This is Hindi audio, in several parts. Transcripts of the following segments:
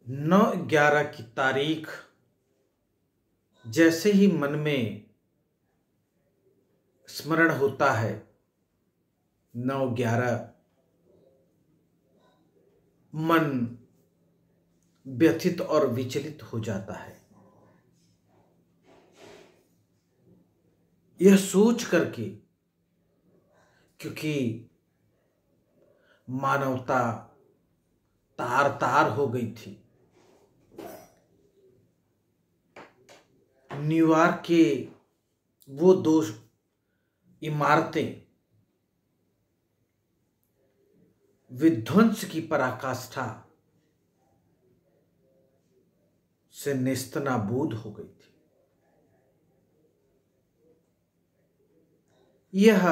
9/11 की तारीख जैसे ही मन में स्मरण होता है, 9/11 मन व्यथित और विचलित हो जाता है। यह सोच करके, क्योंकि मानवता तार तार हो गई थी। न्यूयॉर्क के वो दो इमारतें विध्वंस की पराकाष्ठा से नेस्तनाबूद हो गई थी। यह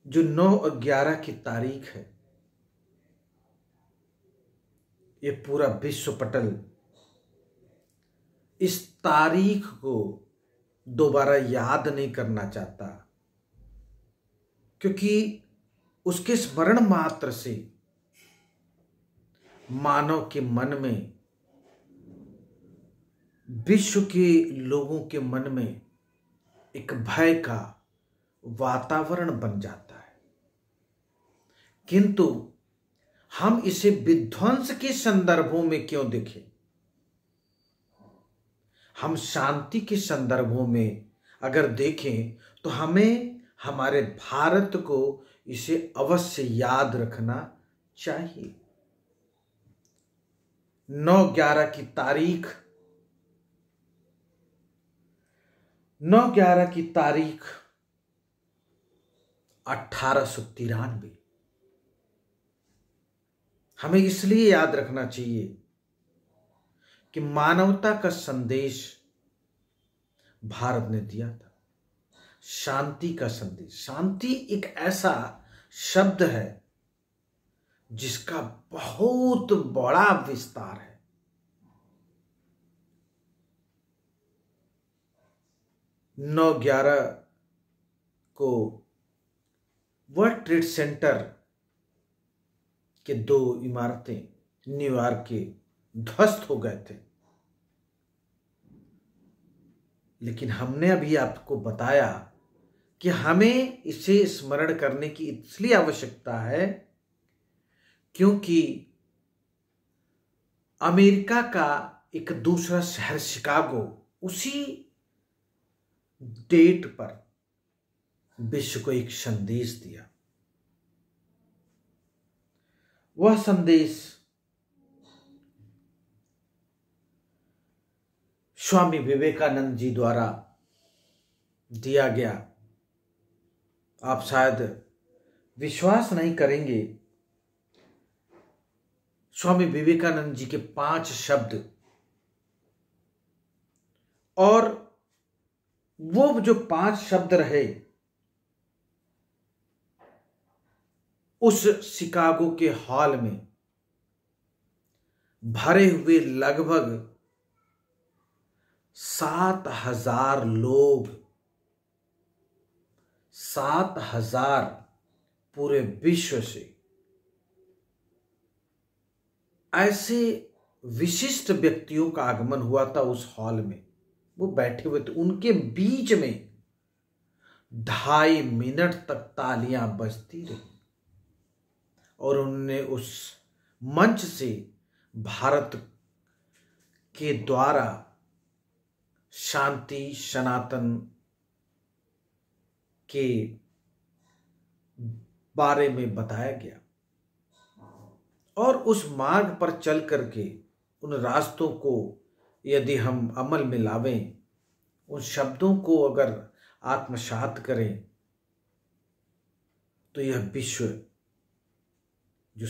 जो 9/11 की तारीख है, ये पूरा विश्व पटल इस तारीख को दोबारा याद नहीं करना चाहता, क्योंकि उसके स्मरण मात्र से मानव के मन में, विश्व के लोगों के मन में एक भय का वातावरण बन जाता है। किंतु हम इसे विध्वंस के संदर्भों में क्यों देखें? हम शांति के संदर्भों में अगर देखें तो हमें हमारे भारत को इसे अवश्य याद रखना चाहिए। 9/11 की तारीख 1893 हमें इसलिए याद रखना चाहिए कि मानवता का संदेश भारत ने दिया था, शांति का संदेश। शांति एक ऐसा शब्द है जिसका बहुत बड़ा विस्तार है। 9/11 को वर्ल्ड ट्रेड सेंटर के दो इमारतें न्यूयॉर्क के ध्वस्त हो गए थे, लेकिन हमने अभी आपको बताया कि हमें इसे स्मरण करने की इसलिए आवश्यकता है क्योंकि अमेरिका का एक दूसरा शहर शिकागो उसी डेट पर विश्व को एक संदेश दिया। वह संदेश स्वामी विवेकानंद जी द्वारा दिया गया। आप शायद विश्वास नहीं करेंगे, स्वामी विवेकानंद जी के 5 शब्द, और वो जो 5 शब्द रहे उस शिकागो के हॉल में भरे हुए लगभग 7,000 लोग, 7,000 पूरे विश्व से ऐसे विशिष्ट व्यक्तियों का आगमन हुआ था उस हॉल में। वो बैठे हुए थे, उनके बीच में 2.5 मिनट तक तालियां बजती रही और उन्होंने उस मंच से भारत के द्वारा शांति सनातन के बारे में बताया गया और उस मार्ग पर चल करके उन रास्तों को यदि हम अमल में लावें, उन शब्दों को अगर आत्मसात करें, तो यह विश्व जो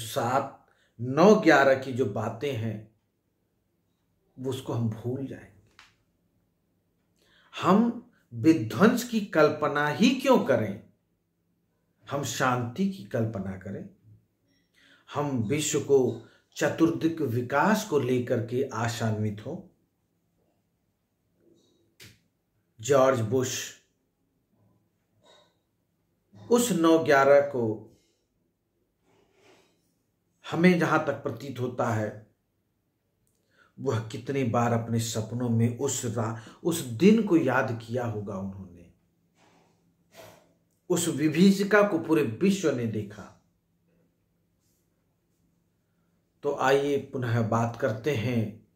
9/11 की जो बातें हैं वो उसको हम भूल जाएंगे। हम विध्वंस की कल्पना ही क्यों करें, हम शांति की कल्पना करें। हम विश्व को चतुर्दिक विकास को लेकर के आशान्वित हो। जॉर्ज बुश उस 9/11 को हमें जहां तक प्रतीत होता है वह कितनी बार अपने सपनों में उस दिन को याद किया होगा उन्होंने। उस विभीषिका को पूरे विश्व ने देखा। तो आइए पुनः बात करते हैं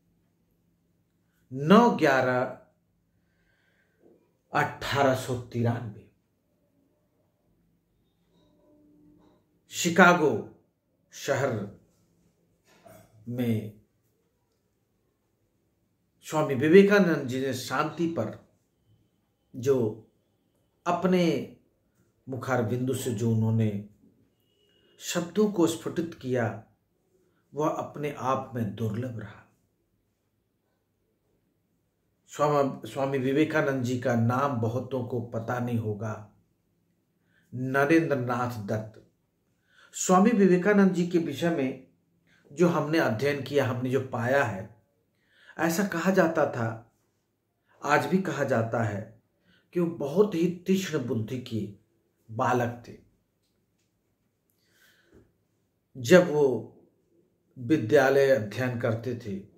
9/11/1893 शिकागो शहर में स्वामी विवेकानंद जी ने शांति पर जो अपने मुखार बिंदु से जो उन्होंने शब्दों को स्फुटित किया वह अपने आप में दुर्लभ रहा। स्वामी विवेकानंद जी का नाम बहुतों को पता नहीं होगा, नरेंद्र नाथ दत्त। स्वामी विवेकानंद जी के विषय में जो हमने अध्ययन किया, हमने जो पाया है, ऐसा कहा जाता था, आज भी कहा जाता है कि वो बहुत ही तीक्ष्ण बुद्धि के बालक थे। जब वो विद्यालय अध्ययन करते थे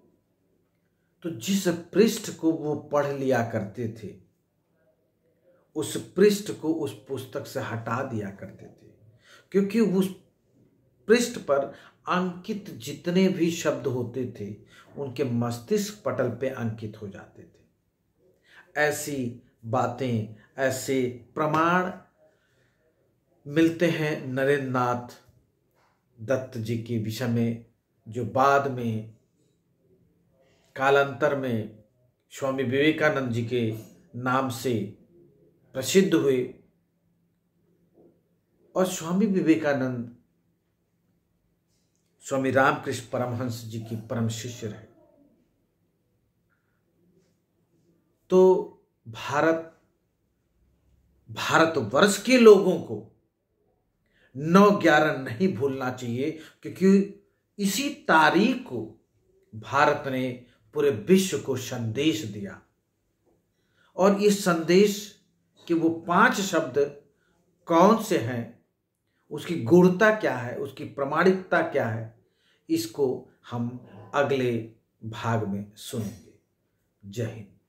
तो जिस पृष्ठ को वो पढ़ लिया करते थे उस पृष्ठ को उस पुस्तक से हटा दिया करते थे, क्योंकि उस पृष्ठ पर अंकित जितने भी शब्द होते थे उनके मस्तिष्क पटल पे अंकित हो जाते थे। ऐसी बातें, ऐसे प्रमाण मिलते हैं नरेंद्र नाथ दत्त जी के विषय में, जो बाद में कालांतर में स्वामी विवेकानंद जी के नाम से प्रसिद्ध हुए। और स्वामी विवेकानंद स्वामी रामकृष्ण परमहंस जी की परम शिष्य रहे। तो भारतवर्ष के लोगों को 9/11 नहीं भूलना चाहिए, क्योंकि इसी तारीख को भारत ने पूरे विश्व को संदेश दिया। और इस संदेश के वो 5 शब्द कौन से हैं, उसकी गूढ़ता क्या है, उसकी प्रामाणिकता क्या है, इसको हम अगले भाग में सुनेंगे। जय हिंद।